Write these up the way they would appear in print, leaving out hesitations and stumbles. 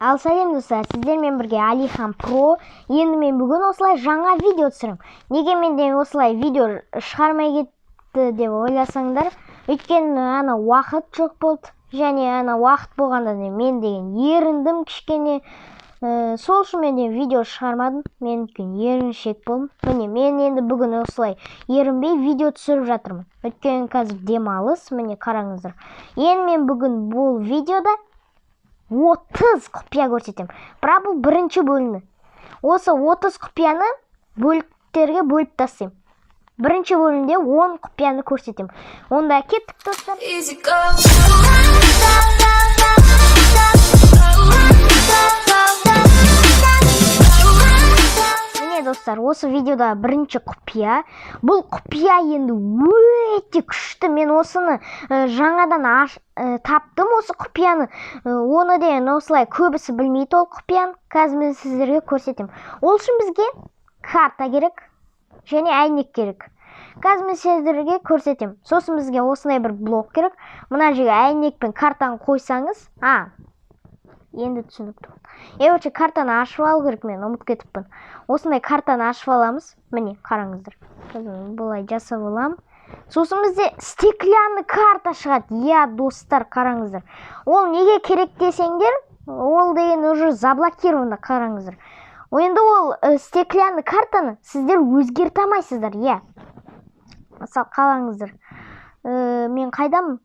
Ал сәлем достар, сіздермен бірге Алихан Про. Енді мен бүгін осылай жаңа видео түсірем. Неге менде осылай видео шығармай кетті деп ойласаңдар, өйткені ана уақыт жоқ болды. Және ана уақыт болғанда мен деген еріндім кішкене. Сол үшін мен видео шығармадым. Мен еріншек болдым. Міне мен енді бүгін осылай ерінбей видео түсіріп жатырмын. Өйткені қазір демалыс, міне қараңыздар. Енді мен бүгін бұл видеода 30 құпия көрсетем. Бірақ бұл бірінші бөлімі. Осы 30 құпияны бөліктерге бөліп тастайым. Бірінші бөлімде 10 құпияны көрсетем. Онда кеттік достар. Міне достар, осы видеода бірінші құпия. Бұл құпия енді өте күшті. Мен осыны жаңадан таптым, осы құпияны. Оны деген осылай көбісі білмейді ол құпияны. Қазір мен сіздерге көрсетем. Ол үшін бізге карта керек және әйнек керек. Қазір мен сіздерге көрсетем. Сосын бізге осындай бір блок керек. Мына жерге әйнек пен картаны қойсаңыз, енді түсінікті. Өте картаны ашып алу керек, мен ұмытып кетіппін. Осындай картаны ашып аламыз. Міне қараңыздар. Бұлай жасап аламын. Сосын бізде стеклянный карта шығады. Достар, қараңыздар. Ол неге керек десеңдер, ол деген уже заблокировано, қараңыздар. Енді ол стеклянный картаны сіздер өзгерте алмайсыздар. Мысалы қалаңыздар. Мен қайдамын?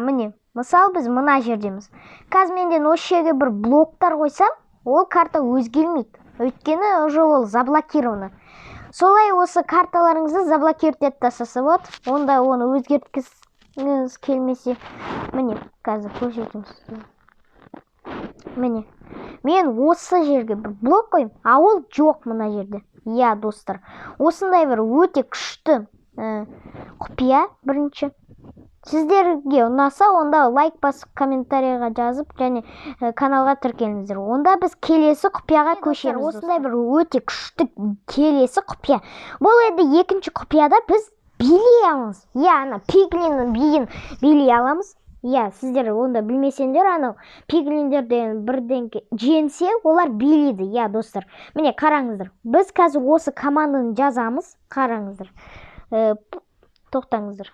Міне. Мысалы біз мына жердеміз. Қазір менден осы жерге бір блоктар қойсам, ол карта өзгермейді. Өйткені уже ол заблокировано. Солай осы карталарыңызды заблокировать етіп тастаса болады. Онда оны өзгерткіңіз келмесе, міне қазір көрсетейін сізге. Міне. Мен осы жерге бір блок қойым, ол жоқ мына жерде. Достар. Осындай бір өте күшті құпия бірінші. Сіздерге ұнаса, онда лайк басып, комментарийға жазып, және каналға тіркеліңіздер. Онда біз келесі құпияға көшеміз. Осындай бір өте күшті келесі құпия. Бұл енді екінші құпияда біз билей аламыз. Ана пиглиннің биін билей аламыз. Сіздер онда білмесеңдер, пиглиндер деген бірден женсе, олар билейді. Достар. Міне қараңыздар. Біз қазір осы команданы жазамыз. Қараңыздар. Тоқтаңыздар.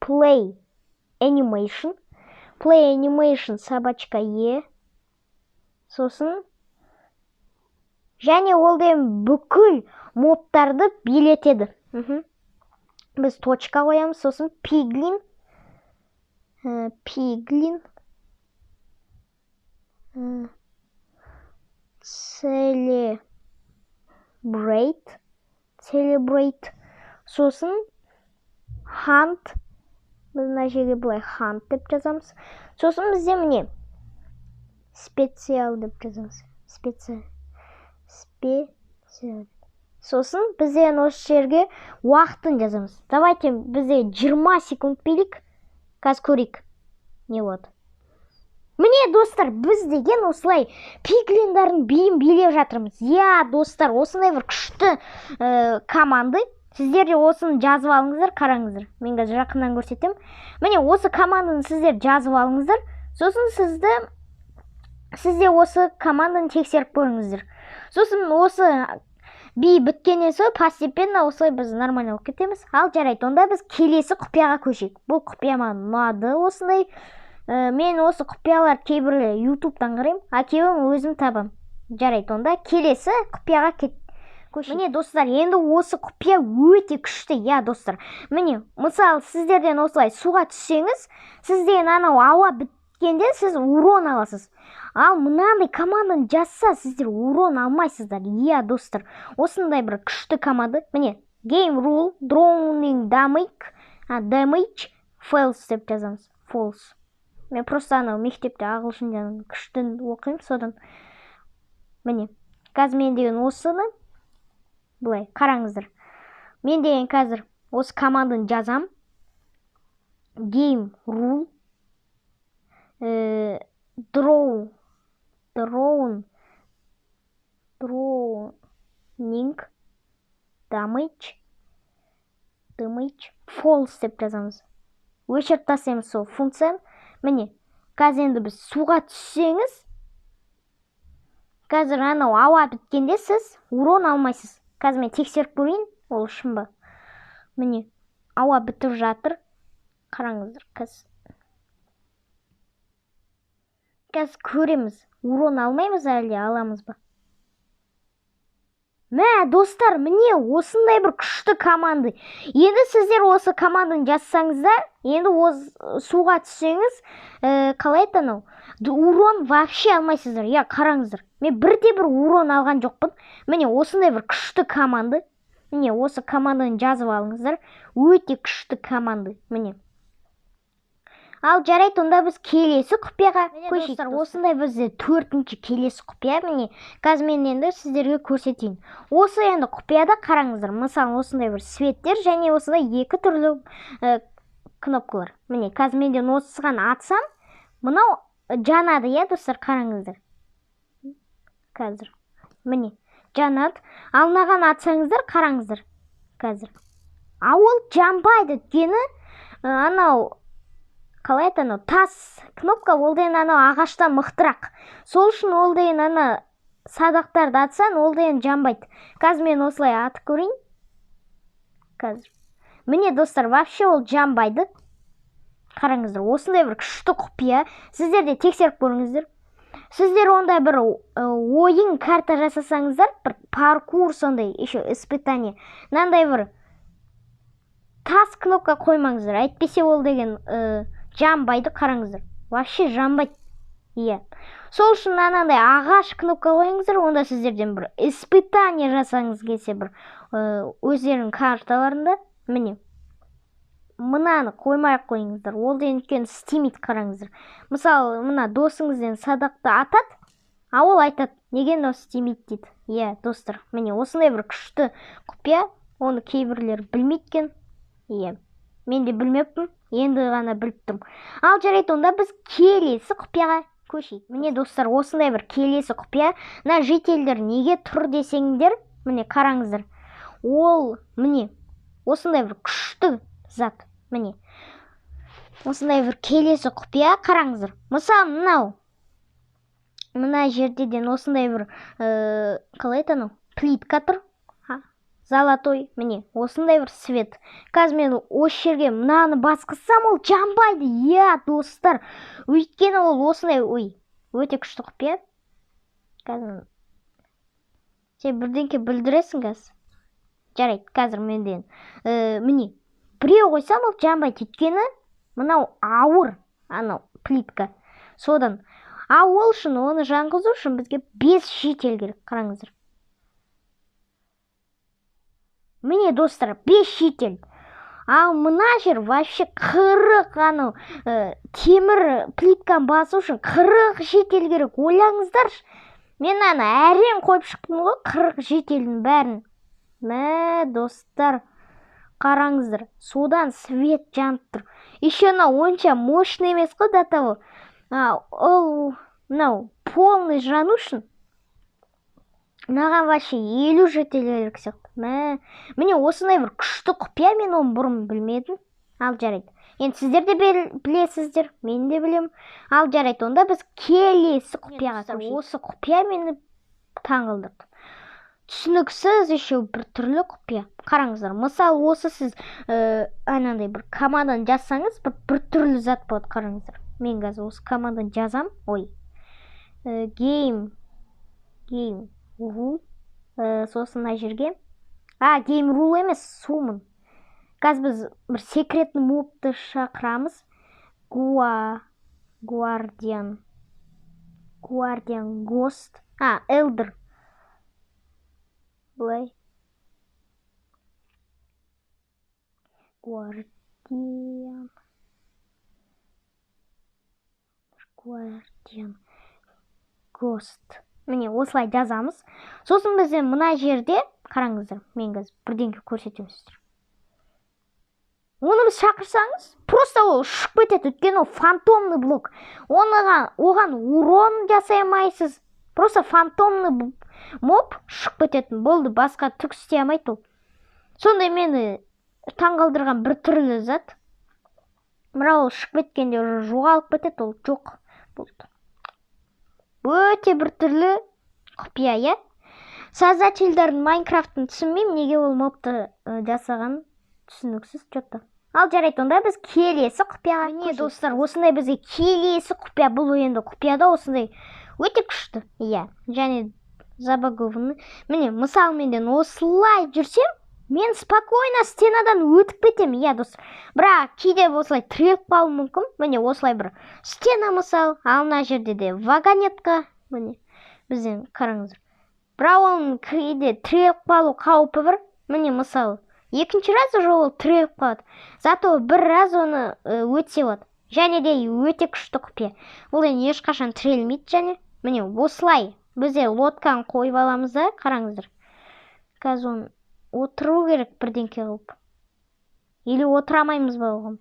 Play animation. Play animation собачка Е. Сосын. Және ол деген бүкіл мобтарды билетеді. Біз точка қоямыз. Сосын piglin. Piglin. Celebrate. Сосын hunt. Біз мына жерге бұлай hunt деп жазамыз. Сосын бізде міне специал деп жазамыз. Специал. Сосын бізде осы жерге уақытын жазамыз. Давайте бізде 20 секунд билік. Қазір көрейік. Не болады? Міне достар, біз деген осылай пиглиндардың биін билеп жатырмыз. Достар, осындай бір күшті команды. Сіздер де осыны жазып алыңыздар, қараңыздар. Мен қазір жақыннан көрсетем. Міне осы команданы сіздер жазып алыңыздар. Сосын сізде осы команданы тексеріп көріңіздер. Сосын осы би біткеннен соң постепенно осылай біз нормально болып кетеміз. Ал жарайды, онда біз келесі құпияға көшейік. Бұл құпия маған ұнады осындай. Мен осы құпиялар кейбірі YouTube'дан қараймын, кейбірін өзім табам. Жарайды, онда келесі құпияға көшейік. Міне достар, енді осы құпия өте күшті, достар. Міне, мысалы сіздерден осылай суға түссеңіз, сізден ауа біткенде сіз урон аласыз. Ал мынандай команданы жазса, сіздер урон алмайсыздар. Достар, осындай бір күшті команда. Міне, game rule, drowning damage, false деп жазамыз. False. Мен просто мектепте ағылшын күшті оқимын, содан. Міне, қазір мен деген осыны бұлай, қараңыздар. Мен деген қазір осы команданы жазам. Game rule. Drowning damage. False деп жазамыз. Өшіріп тастаймыз сол функцияны. Міне, қазір енді біз суға түссеңіз, қазір анау ауа біткенде сіз урон алмайсыз. Қазір мен тексеріп көрейін, ол шын ба. Міне, ауа бітіп жатыр. Қараңыздар, қазір көреміз. Урон алмаймыз әлде аламыз ба? Мә, достар, міне осындай бір күшті команды. Енді сіздер осы команданы жазсаңыздар, енді суға түссеңіз, қалай айтанау? Урон вообще алмайсыздар. Я, қараңыздар. Мен бірде-бір урон алған жоқпын. Міне осындай бір күшті команды. Міне осы команданы жазып алыңыздар. Өте күшті команды. Міне. Ал жарайды, онда біз келесі құпияға көшейік. Достар, осындай бізде 4-ші келесі құпия. Міне, қазір мен енді сіздерге көрсетейін. Осы енді құпияда қараңыздар. Мысалы, осындай бір светтер және осындай 2 түрлі кнопкалар. Міне, қазір менден осыған атсам, мынау жанады, я, достар, қараңыздар. Қазір. Міне, жанады. Ал мынаған атсаңыздар, қараңыздар. Қазір. Ол жанбайды, өйткені анау қалай айтанау, тас кнопка ол дейін анау ағаштан мықтырақ. Сол үшін ол дейін ана садақтарды атсан, ол дейін жанбайды. Қазір мен осылай атып көрейін. Қазір. Міне, достар, вообще ол жанбайды. Қараңыздар, осындай бір күшті құпия. Сіздер де тексеріп көріңіздер. Сіздер ондай бір ойын карта жасасаңыздар, бір паркур сондай, еще испытание. Нандай бір тас кнопка қоймаңыздар. Әйтпесе ол деген жанбайды, қараңыздар. Вообще жанбайды. Иә. Сол үшін анандай ағаш кнопка қойыңыздар, онда сіздерден бір испытание жасаңыз келсе бір өздерінің карталарында. Міне. Мынаны қоймай қойыңыздар. Ол деген үлкен істемейді, қараңыздар. Мысалы, мына досыңызден садақты атады, а ол айтады, неге мынау істемейді дейді. Иә, достар, міне осындай бір күшті құпия, оны кейбірлер білмейді екен. Иә. Мен де білмеппін, енді ғана біліп тұрмын. Ал жарайды, онда біз келесі құпияға көшейік. Міне, достар, осындай бір келесі құпия. Мына жителдер неге тұр десеңдер, міне қараңыздар. Ол, міне, осындай бір күшті зат. Міне. Осындай бір келесі құпия, қараңыздар. Мысалы, мына жерден осындай бір қалай айтанау? Плитка тұр. Золотой, міне, осындай бір свет. Қазір мен осы жерге мынаны басқызсам, ол жанбайды. Иә, достар. Өйткені ол осындай, өте күшті құпия. Қазір сен бірдеңке білдіресің қазір. Жарайды, қазір менден. Міне, біреу қойсам, ол жанбайды. Өйткені мынау ауыр, анау плитка. Содан. Ал ол үшін, оны жаңғызу үшін бізге 5 житель керек, қараңыздар. Міне, достар, 5 житель. Ал мына жер вообще 40 анау темір плитканы басу үшін 40 житель керек. Ойлаңыздаршы. Мен аны әрең қойып шықтым ғой, 40 жительдің бәрін. Мә, достар, қараңыздар. Содан свет жанып тұр. Еще онша мощный емес қой до того. Ол полный жану үшін мынаған вообще 50 житель керек сияқты. Міне осындай бір күшті құпия, мен оны бұрын білмедім. Ал жарайды. Енді сіздер де білесіздер, мен де білем. Ал жарайды, онда біз келесі құпияға көшейік. Осы құпия мені таңғалдырды. Түсініксіз еще бір түрлі құпия. Қараңыздар, мысалы осы сіз анандай бір команданы жазсаңыз, бір түрлі зат болады, қараңыздар. Мен қазір осы команданы жазам. Game rule. Сосын мына жерге. Game rule емес, summon. Қазір біз бір секретный мобты шақырамыз. Guardian Ghost. Elder. Бұлай. Guardian Ghost. Міне, осылай жазамыз. Сосын бізден мына жерде, қараңыздар, мен қазір бірдеңке көрсетемін сіздер. Оны біз шақырсаңыз, просто ол ұшып кетеді, өйткені ол фантомный блок. Оған урон жасай алмайсыз. Просто фантомный моб ұшып кететін. Болды, басқа түк істей алмайды ол. Сондай мені таңғалдырған бір түрлі зат. Бірақ ол ұшып кеткенде жоғалып кетеді, ол жоқ болды. Өте бір түрлі құпия, иә? Создательдердің Майнкрафтын түсінмеймін, неге ол мобты жасаған түсініксіз что-то. Ал жарайды, онда біз келесі құпияға. Міне достар, осындай бізге келесі құпия. Бұл енді құпияда осындай өте күшті. Иә, және забагованный. Міне, мысал менден осылай жүрсем, мен спокойно стенадан өтіп кетем. Иә, достар. Бірақ кейде осылай тіреліп қалуы мүмкін. Міне, осылай бір стена мысал. Ал мына жерде де вагонетка. Міне, бізден қараңыздар. Бірақ оның кейде тіреліп қалу қаупі бар. Міне, мысалы, екінші раз уже ол тіреліп қалады. Зато бір раз оны өтсе болады. Және де өте күшті құпия. Ол енді ешқашан тірелмейді және. Міне, осылай бізде лодканы қойып аламыз да, қараңыздар. Қазір оны отыру керек бірдеңке қылып. Или отырамаймыз ба оған?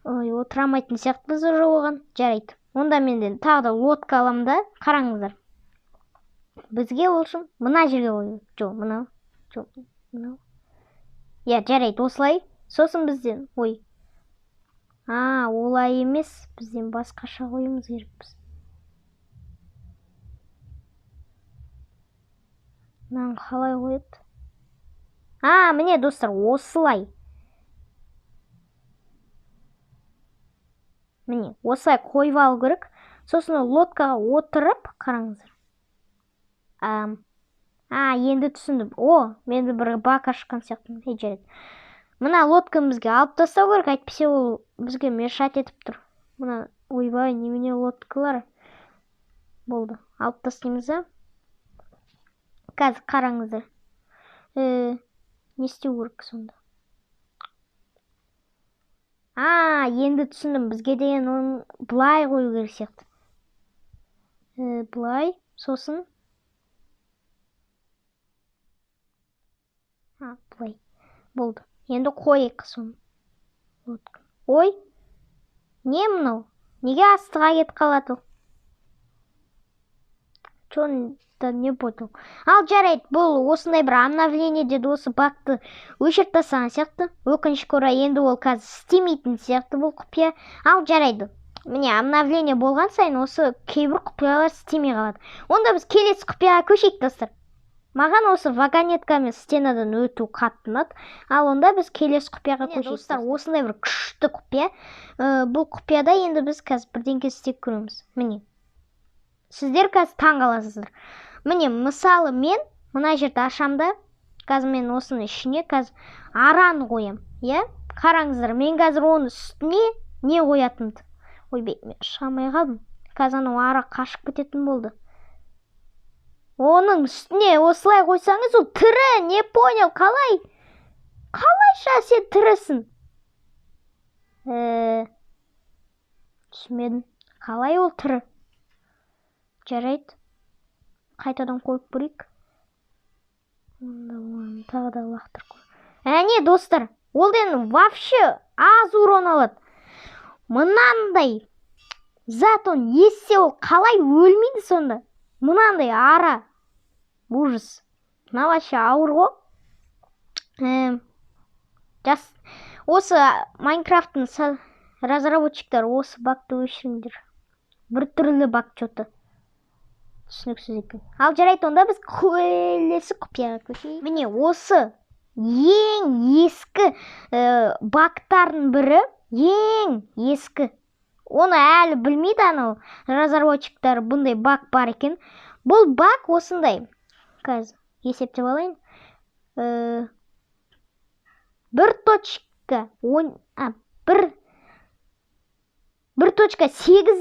Ой, отырамайтын сияқтымыз уже оған. Жарайды. Онда менден тағы да лодка аламын да, қараңыздар. Бізге ол үшін мына жерге қою. Жоқ, мынау. Жоқ, мынау. Иә, жарайды, осылай. Сосын бізден, ой. Олай емес. Бізден басқаша қоюымыз керекпіз. Мынаны қалай қояды? Міне достар, осылай. Міне, осылай қойып алу керек. Сосын лодкаға отырып, қараңыздар. Енді түсіндім. Менде бір бак ашқан сияқтымын. Жарайды. Мына лодканы бізге алып тастау керек, әйтпесе ол бізге мешать етіп тұр. Мына, ойбай, немене лодкалар. Болды. Алып тастаймыз да. Қазір қараңыздар. Не істеу керек сонда? Енді түсіндім. Бізге деген оны былай қою керек сияқты. Былай, сосын. Былай. Болды. Енді қойық соны. Ой, не мынау? Неге астыға кетіп қалады? Чон-то не понял. Ал жарайды, бұл осындай бір обновление деді, осы бакты өшіріп тастаған сияқты. Өкінішке орай енді ол қазір істемейтін сияқты бұл құпия. Ал жарайды. Міне, обновление болған сайын осы кейбір құпиялар істемей қалады. Онда біз келесі құпияға көшейік, достар. Маған осы вагонеткамен стенадан өту қатты ұнады. Ал онда біз келесі құпияға көшейік. Достар, осындай бір күшті құпия. Бұл құпияда енді біз қазір бірдеңке істеп көреміз. Міне. Сіздер қазір таң қаласыздар. Міне, мысалы мен мына жерді ашамда, қазір мен осының ішіне қазір араны қоям. Иә? Қараңыздар, мен қазір оның үстіне не қоятынды. Ойбай, мен шамай қалдым. Қазір анау ара қашып кететін болды. Оның үстіне осылай қойсаңыз, ол тірі, не понял, қалай? Қалайша сен тірісің? Түсінмедім. Қалай ол тірі? Жарайды. Қайтадан қойып көрейік. Тағы да лақтыр қой. Достар, ол дені вообще аз урон алады. Мынандай зат он есе ол қалай өлмейді сонда? Мынандай ара. Ужас. Мына вообще ауыр ғой. Осы Майнкрафттың разработчиктары осы бакты өшіріңдер. Бір түрлі бак что-то. Түсініксіз екен. Ал жарайды, онда біз келесі құпияға көшейік. Міне, осы ең ескі бактардың бірі, ең ескі. Оны әлі білмейді анау разработчиктары бұндай бак бар екен. Бұл бак осындай. Қазір есептеп алайын. 1.8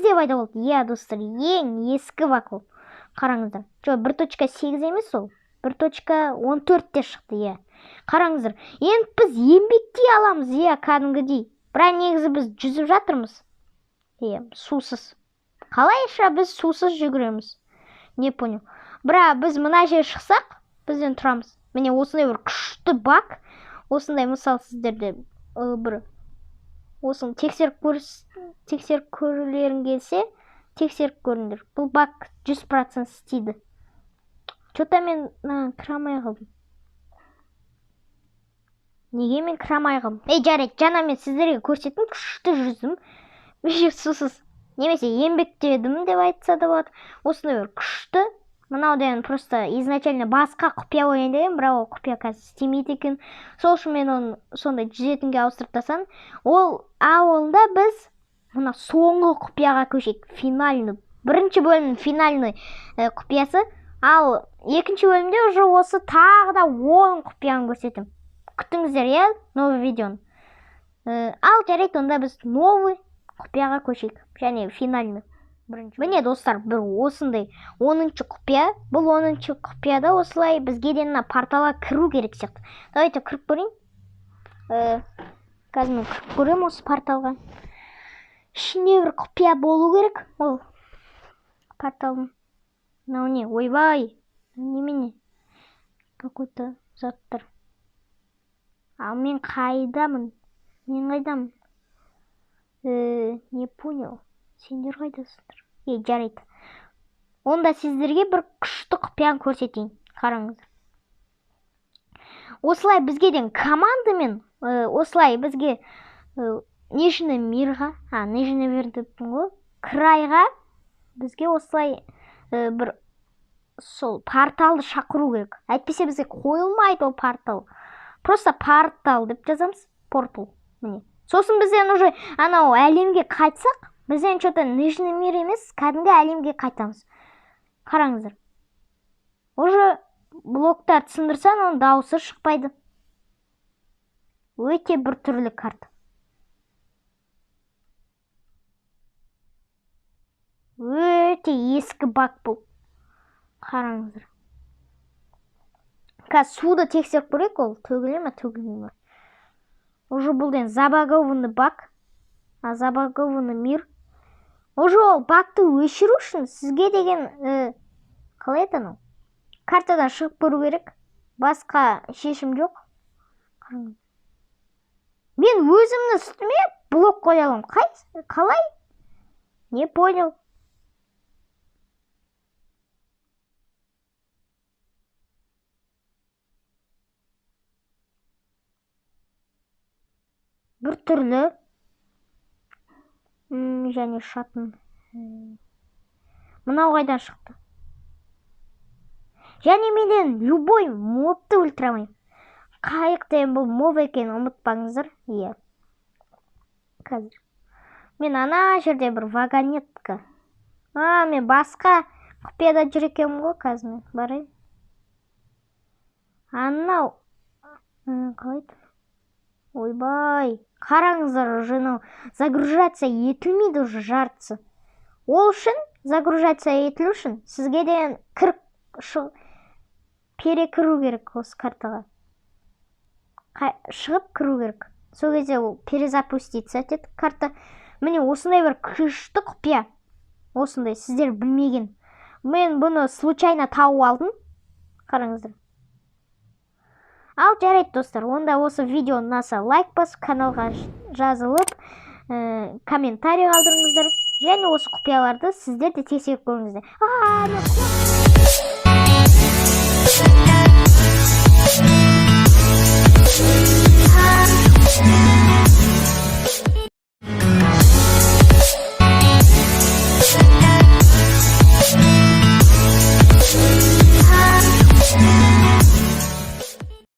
деп айда болды. Иә, достар, ең ескі бак ол. Қараңыздар. Жоқ, 1.8 емес ол. 1.14-те шықты, иә. Қараңыздар. Енді біз еңбектей аламыз, иә, кәдімгідей. Бірақ негізі біз жүзіп жатырмыз. Иә, сусыз. Қалайша біз сусыз жүгіреміз? Не понял. Бірақ біз мына жер шықсақ, бізден тұрамыз. Міне осындай бір күшті бак. Осындай мысал сіздерде бір осыны тексеріп көрілерін келсе, тексеріп көріңдер. Бұл бак 100% істейді. Что-то мен кірамай қалдым. Неге мен кірамай қалдым? Жарайды, жаңа мен сіздерге көрсеттім, күшті жүздім. Сусыз. немесе еңбектедім деп айтса да болады. Осындай бір күшті. Мынау деген просто изначально басқа құпия ойын деген, бірақ ол құпия қазір істемейді екен. Сол үшін мен оны сондай 107-ге ауыстырып тастадым. Онда біз мына соңғы құпияға көшейік. Финальный. Бірінші бөлімнің финальный құпиясы. Ал екінші бөлімде уже осы тағы да 10 құпияны көрсетемін. Күтіңіздер, иә, новый видеоны. Ал жарайды, онда біз новый құпияға көшейік. Және финальный. Міне достар, бір осындай 10-шы құпия. Бұл 10-шы құпияда осылай бізге де мына порталға кіру керек сияқты. Давайте кіріп көрейін. Қазір мен кіріп көремін осы порталға. Ішінде бір құпия болу керек. Ол порталдың. Мынау не? Ойбай. Немене? Какой-то заттар. Ал мен қайдамын? Не понял. Сендер қайдасыңдар? Жарайды. Онда сіздерге бір күшті құпияны көрсетейін. Қараңыздар. Осылай бізге ден командамен, осылай бізге Нижний мирға, Нижний мир деппін ғой, крайға бізге осылай бір сол порталды шақыру керек. Әйтпесе бізге қойылмайды ол портал. Просто портал деп жазамыз. Портал. Міне. Сосын бізден уже анау әлемге қайтсақ, бізден что-то Нижний мир емес, кәдімгі әлемге қайтамыз. Қараңыздар. Уже блоктар сындырсан, оның дауысы шықпайды. Өте бір түрлі карта. Өте ескі баг бұл. Қараңыздар. Қазір суды тексеріп көрейік, ол төгіле ме, төгілмей ме. Уже бұл ден забагованный баг. Забагованный мир. Уже ол багты өшіру үшін сізге деген қалай еді? Картадан шығып көру керек. Басқа шешім жоқ. Мен өзімнің үстіме блок қоя аламын. Қалай? Не понял. Бір түрлі. Және шатын. Мынау қайдан шықты? Және менен любой мобты өлтіремеймін. Қайықтен бұл моб екен, ұмытпаңыздар. Иә. Қазір. Мен ана жерде бір вагонетка. Мен басқа құпияда жүр екенмін ғой қазір. Барайын. Анау. Қалайды? Ойбай. Қараңыздар, уже загружаться етілмейді уже жартысы. Ол үшін, загружаться етілу үшін, сізге деген перекіру керек осы картаға. Шығып кіру керек. Сол кезде ол перезапуститься етеді карта. Міне осындай бір күшті құпия. Осындай сіздер білмеген. Мен бұны случайно тауып алдым. Қараңыздар. Ал жарайды достар, онда осы видео ұнаса лайк басып, каналға жазылып, комментарий қалдырыңыздар. Және осы құпияларды сіздер де тексеріп көріңіздер.